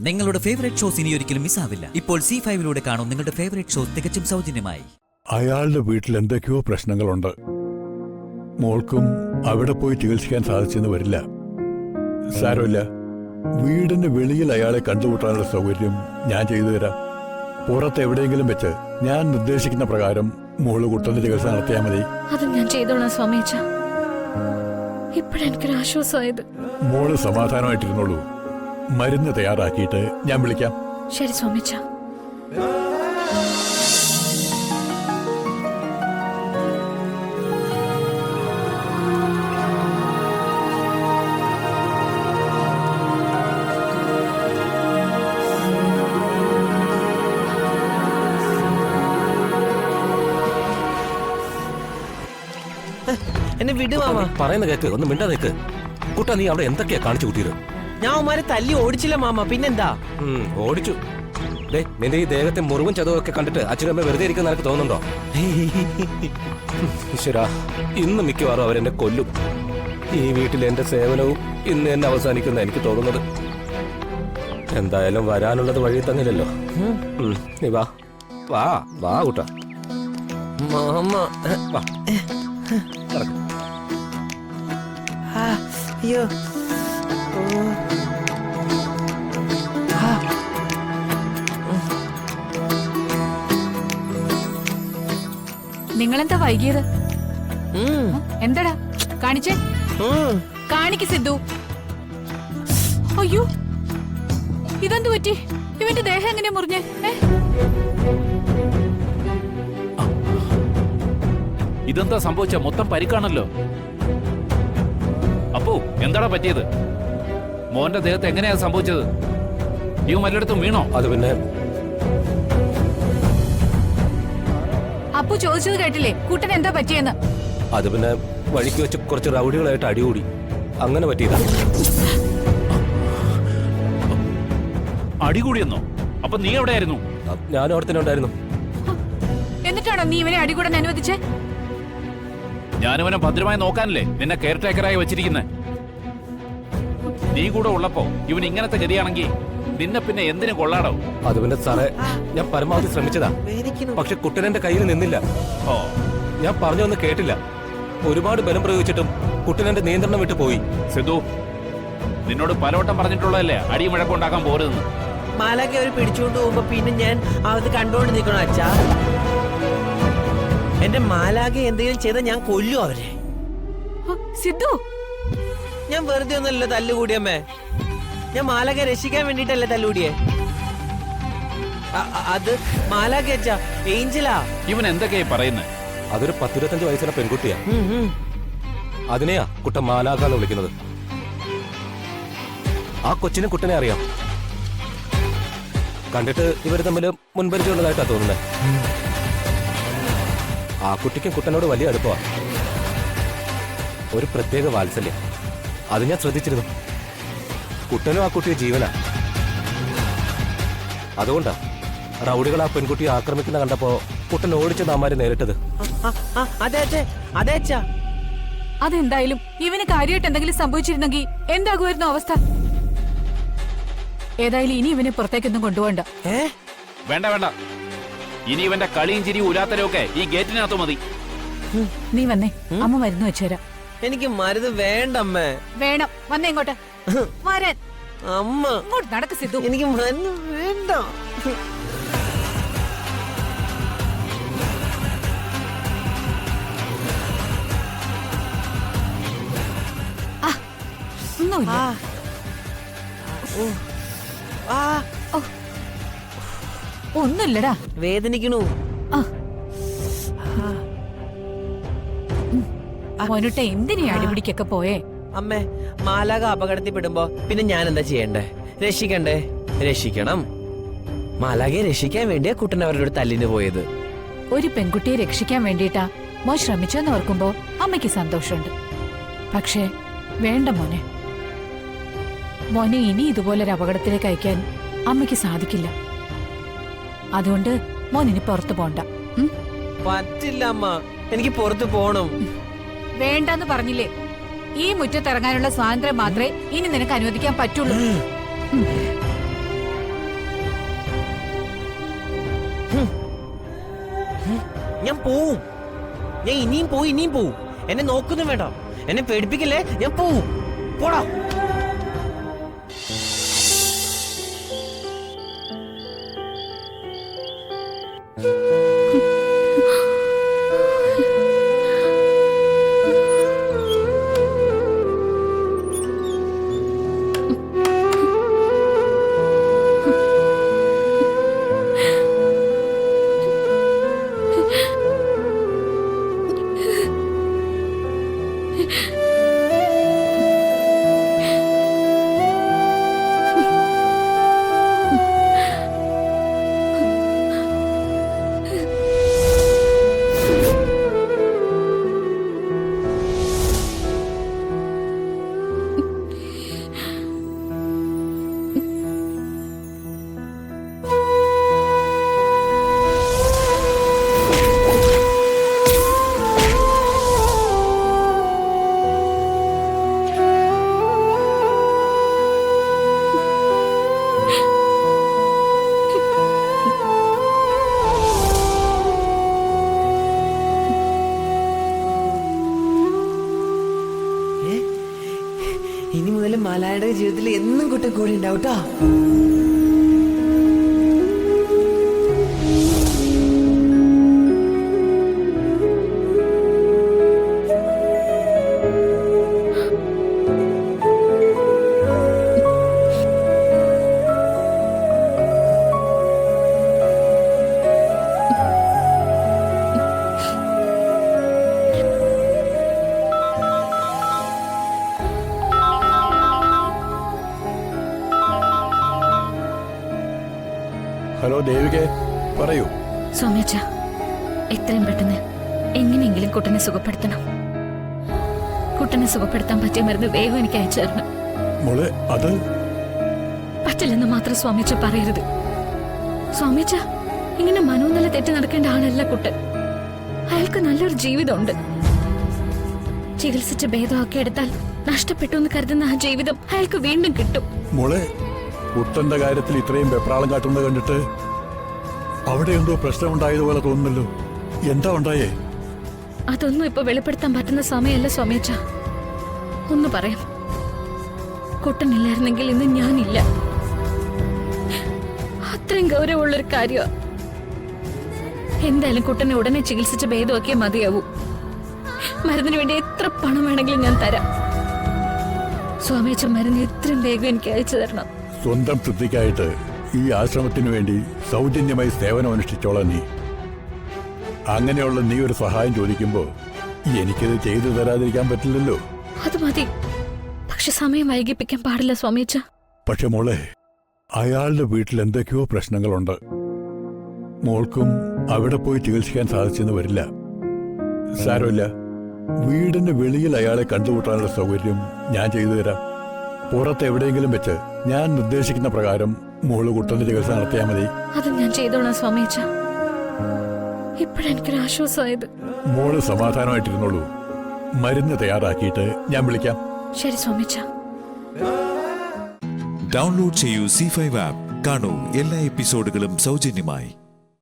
നിങ്ങളുടെ favourite shows ഇനി ഒരിക്കലും മിസ്സാവില്ല. ഇപ്പോൾ C5 കാണും നിങ്ങളുടെ ഫേവറേറ്റ് ഷോസ് തികച്ചും സൗജന്യമായി. അയാളുടെ വീട്ടിൽ എന്തൊക്കെയോ പ്രശ്നങ്ങളുണ്ട്. മോൾക്കും അവിടെ പോയി ചികിത്സിക്കാൻ സാധിച്ചെന്ന് വരില്ല. സാരമില്ല, വീടിന് വെളിയിൽ അയാളെ കണ്ടുമുട്ടാനുള്ള സൗകര്യം ഞാൻ ചെയ്തു തരാം. പുറത്ത് എവിടെയെങ്കിലും വെച്ച് ഞാൻ നിർദ്ദേശിക്കുന്ന പ്രകാരം മോള് കുട്ടന്റെ ചികിത്സ നടത്തിയാൽ മതി. അത് ഞാൻ ചെയ്തോളാം സ്വാമിയച്ച. ഇപ്പോഴെനിക്കൊരു ആശ്വാസമായത്. മോള് സമാധാനമായിട്ടിരുന്നോളൂ. മരുന്ന് തയ്യാറാക്കിയിട്ട് ഞാൻ വിളിക്കാം. ശരി സ്വാമിയച്ച. എന്നെ വിടുവാ. പറയുന്ന കേക്ക്, ഒന്ന് മിണ്ടാ നിക്ക്. കുട്ടാ, നീ അവിടെ എന്തൊക്കെയാ കാണിച്ചു കൂട്ടിയത്? ഞാൻ ഉമ്മാരെ തല്ലി ഓടിച്ചില്ല മാമ, പിന്നെന്താ? ഓടിച്ചു. നിന്റെ ഈ ദേഹത്തെ മുറിവും ചതവും ഒക്കെ കണ്ടിട്ട് അച്ഛനമ്മ വെറുതെ ഇരിക്കുന്ന നിനക്ക് തോന്നുന്നുണ്ടോ? ഈശ്വരാ, ഇന്ന് മിക്കവാറും അവരെന്നെ കൊല്ലും. ഈ വീട്ടിൽ എന്റെ സേവനവും ഇന്ന് എന്നെ അവസാനിക്കുന്ന എനിക്ക് തോന്നുന്നത്. എന്തായാലും വരാനുള്ളത് വഴി തന്നില്ലല്ലോ. നീ വാ വാ വാ കുട്ടാ. മാമ വാ. അയ്യോ, നിങ്ങളെന്താ വൈകിയത്? എന്താടാ കാണിച്ചേ? കാണിക്ക് സിദ്ധു. അയ്യോ, ഇതെന്തു പറ്റി? ഇവന്റെ ദേഹം എങ്ങനെ മുറിഞ്ഞേ? ഇതെന്താ സംഭവിച്ച? മൊത്തം പരിക്കാണല്ലോ. അപ്പോ എന്താടാ പറ്റിയത്? മോന്റെ ദേഹത്ത് എങ്ങനെയാ സംഭവിച്ചത്? ഇവ വല്ലയിടത്തും വീണോ? അത് പിന്നെ അപ്പു ചോദിച്ചത് കേട്ടില്ലേ, കൂട്ടൻ എന്താ പറ്റിയെന്ന്? അത് പിന്നെ വഴിക്ക് വെച്ച് കുറച്ച് റൗഡികളായിട്ട് അടികൂടി, അങ്ങനെ പറ്റിയതാ. അടികൂടിയെന്നോ? അപ്പൊ നീ എവിടെയായിരുന്നു? ഞാനും അവിടെ തന്നെ ഉണ്ടായിരുന്നു. എന്നിട്ടാണോ നീ ഇവനെ അടികൂടാൻ അനുവദിച്ചേ? ഞാനിവനെ ഭദ്രമായി നോക്കാനല്ലേ നിന്നെ കെയർ ടേക്കറായി വെച്ചിരിക്കുന്നെ. നീ കൂടെ ഉള്ളപ്പോ ഇവൻ ഇങ്ങനത്തെ ഗതിയാണെങ്കിൽ നിന്നെ പിന്നെ എന്തിനു കൊള്ളാടോ? അത് പിന്നെ സാറേ, ഞാൻ പരമാവധി ശ്രമിച്ചതാ. പക്ഷെ കുട്ടനെന്റെ കയ്യിൽ നിന്നില്ല. ഓ, ഞാൻ പറഞ്ഞൊന്നും കേട്ടില്ല. ഒരുപാട് ബലം പ്രയോഗിച്ചിട്ടും കുട്ടനെന്റെ നിയന്ത്രണം വിട്ടു പോയി. സിദ്ധു, നിന്നോട് പലവട്ടം പറഞ്ഞിട്ടുള്ളതല്ലേ അടിയും വഴക്കുണ്ടാക്കാൻ പോരുതെന്ന്. മാലാഖ അവര് പിടിച്ചുകൊണ്ട് പോകുമ്പോ പിന്നെ ഞാൻ അത് കണ്ടോണ്ട് നിൽക്കണോ അച്ഛാ? എന്റെ മാലാഖ എന്തെങ്കിലും ചെയ്താൽ ഞാൻ കൊല്ലും അവരെ. സിദ്ധു, ഞാൻ വെറുതെ ഒന്നല്ലോ തല്ലുകൂടിയമ്മേ. ഞാൻ മാലാഖ രക്ഷിക്കാൻ വേണ്ടിട്ടല്ലേ തല്ലുകൂടിയേ. അത് മാലാഖ അച്ഛാ, ഏഞ്ചലാ. ഇവൻ എന്തൊക്കെയാ പറയുന്നത്? അതൊരു 10-25 വയസ്സുള്ള പെൺകുട്ടിയാ. അതിനെയാ കുട്ടൻ മാലാഖ എന്ന് വിളിക്കുന്നത്. ആ കൊച്ചിന് കുട്ടനെ അറിയാം. കണ്ടിട്ട് ഇവര് തമ്മിൽ മുൻപരിചയമുള്ളതായിട്ടാ തോന്നുന്നത്. ആ കുട്ടിക്കും കുട്ടനോട് വലിയ അടുപ്പമാണ്. ഒരു പ്രത്യേക വാത്സല്യം, അത് ഞാൻ ശ്രദ്ധിച്ചിരുന്നു. കുട്ടനും ആ കുട്ടിയെ ജീവനാ. അതുകൊണ്ടാ റൗഡികൾ ആ പെൺകുട്ടിയെ ആക്രമിക്കുന്ന കണ്ടപ്പോ കുട്ടൻ ഓടിച്ച നാമാര് നേരിട്ടത്. അതെന്തായാലും ഇവന് കാര്യമായിട്ട് എന്തെങ്കിലും സംഭവിച്ചിരുന്നെങ്കിൽ എന്താകുമായിരുന്നു അവസ്ഥ? ഏതായാലും ഇനി ഇവനെ പുറത്തേക്കൊന്നും കൊണ്ടുപോകണ്ട. വേണ്ട വേണ്ട, ഇനി ഇവന്റെ കളിയും ചിരിയും ഉലാത്തലും ഒക്കെ ഈ ഗേറ്റിനകത്ത് മതി. നീ വന്നേ, അമ്മ മരുന്ന് വെച്ചുതരാം. എനിക്ക് മരുന്ന് വേണ്ടമ്മേ. വേണം, വന്നേ ഇങ്ങോട്ട്. വരാൻ. അമ്മ ഇങ്ങോട്ട് നടക്ക് സിദ്ധു. എനിക്ക് മരുന്ന് വേണ്ട. ഒന്നുമില്ല. ഒന്നുമില്ലടാ. വേദനിക്കണു. മോനുട്ടെ, എന്തിനാ അടിപിടിക്കൊക്കെ പോയേ? അമ്മേ, മാലാഖ അപകടത്തിൽ പെടുമ്പോ പിന്നെ ഞാൻ എന്താ ചെയ്യണ്ടേ? രക്ഷിക്കണ്ടേ? രക്ഷിക്കണം. മാലാഖയെ രക്ഷിക്കാൻ വേണ്ടിയാ കുട്ടൻ അവരുടെ തല്ലിന് പോയത്. ഒരു പെൺകുട്ടിയെ രക്ഷിക്കാൻ വേണ്ടിയിട്ടാ മോൻ ശ്രമിച്ചെന്ന് ഓർക്കുമ്പോ അമ്മയ്ക്ക് സന്തോഷമുണ്ട്. പക്ഷേ വേണ്ട മോനെ. മോനെ ഇനി ഇതുപോലൊരു അപകടത്തിലേക്ക് അയക്കാൻ അമ്മയ്ക്ക് സാധിക്കില്ല. അതുകൊണ്ട് മോൻ ഇനി പുറത്തു പോണ്ട. പറ്റില്ല അമ്മ, എനിക്ക് പുറത്തു പോണം. വേണ്ടെന്ന് പറഞ്ഞില്ലേ? ഈ മുറ്റത്തിറങ്ങാനുള്ള സ്വാതന്ത്ര്യം മാത്രമേ ഇനി നിനക്ക് അനുവദിക്കാൻ പറ്റുള്ളൂ. ഞാൻ പോവും. ഞാൻ ഇനിയും പോവും. എന്നെ നോക്കൊന്നും വേണ്ട. എന്നെ പേടിപ്പിക്കല്ലേ. ഞാൻ പോവും. പോടാ. ഇനി മുതൽ മാലായുടെ ജീവിതത്തിൽ എന്നും കുട്ടൻ കൂടെ ഉണ്ടാവും ട്ടോ. ഹലോ ദേവികെ, പറയൂ. സൗമ്യച്ച, എത്രയും പെട്ടെന്ന് എങ്ങനെയെങ്കിലും കുട്ടനെ സുഖപ്പെടുത്തണം. കുട്ടനെ സുഖപ്പെടുത്താൻ പറ്റിയ മരുന്ന് വേഗം എനിക്ക് അയച്ചു തരണം. മോളെ, അത് പറ്റില്ലെന്ന് മാത്രം സ്വാമിച്ച പറയരുത്. സ്വാമിച്ച ഇങ്ങനെ മനോനില തെറ്റി നടക്കേണ്ട ആളല്ല കുട്ടൻ. അയാൾക്ക് നല്ലൊരു ജീവിതമുണ്ട്. ചികിത്സിച്ച് ഭേദമാക്കി എടുത്താൽ നഷ്ടപ്പെട്ടു എന്ന് കരുതുന്ന ആ ജീവിതം അയാൾക്ക് വീണ്ടും കിട്ടും. മോളെ, കുട്ടന്റെ കാര്യത്തിൽ ഇത്രയും വെപ്രാളം കാട്ടുന്നത് കണ്ടിട്ട് അവിടെ എന്തോ പ്രശ്നമുണ്ടായതുപോലെ തോന്നുന്നല്ലോ. എന്താ ഉണ്ടായേ? അതൊന്നും ഇപ്പൊ വെളിപ്പെടുത്താൻ പറ്റുന്ന സമയമല്ല സ്വാമിച്ച. ഒന്ന് പറയാം, കുട്ടനില്ലായിരുന്നെങ്കിൽ ഇന്ന് ഞാനില്ല. അത്രയും ഗൗരവമുള്ളൊരു കാര്യമാണ്. എന്തായാലും കുട്ടനെ ഉടനെ ചികിത്സിച്ച് ഭേദമാക്കിയേ മതിയാവൂ. മരുന്നിന് വേണ്ടി എത്ര പണം വേണമെങ്കിലും ഞാൻ തരാം. സ്വാമിച്ച മരുന്ന് എത്രയും വേഗം എനിക്ക് അയച്ചു തരണം. സ്വന്തം തൃപ്തിക്കായിട്ട് ഈ ആശ്രമത്തിനു വേണ്ടി സൗജന്യമായി സേവനം അനുഷ്ഠിച്ചോളാം നീ. അങ്ങനെയുള്ള നീ ഒരു സഹായം ചോദിക്കുമ്പോ എനിക്കത് ചെയ്തു തരാതിരിക്കാൻ പറ്റില്ലല്ലോ. അത് മതി, പക്ഷെ സമയം വൈകിപ്പിക്കാൻ പാടില്ല സ്വാമിച്ച. പക്ഷെ മോളെ, അയാളുടെ വീട്ടിൽ എന്തൊക്കെയോ പ്രശ്നങ്ങളുണ്ട്. മോൾക്കും അവിടെ പോയി ചികിത്സിക്കാൻ സാധിച്ചെന്ന് വരില്ല. സാരമില്ല, വീടിന് വെളിയിൽ അയാളെ കണ്ടുമുട്ടാനുള്ള സൗകര്യം ഞാൻ ചെയ്തു തരാം. പുറത്ത് എവിടെയെങ്കിലും വെച്ച് ഞാൻ നിർദ്ദേശിക്കുന്ന പ്രകാരം മോള് കുട്ടന്റെ ചികിത്സ നടത്തിയാൽ മതി. അത് ഞാൻ ചെയ്തോളാം സ്വാമിച്ച. ഇപ്പോഴെനിക്കൊരു ആശ്വാസമായത്. മോള് സമാധാനമായിട്ടിരുന്നോളൂ. മരുന്ന് തയ്യാറാക്കിയിട്ട് ഞാൻ വിളിക്കാം. ശരി സ്വാമിച്ച. ഡൗൺലോഡ് ചെയ്യൂ C5 ആപ്പ്. കാണൂ എല്ലാ എപ്പിസോഡുകളും സൗജന്യമായി.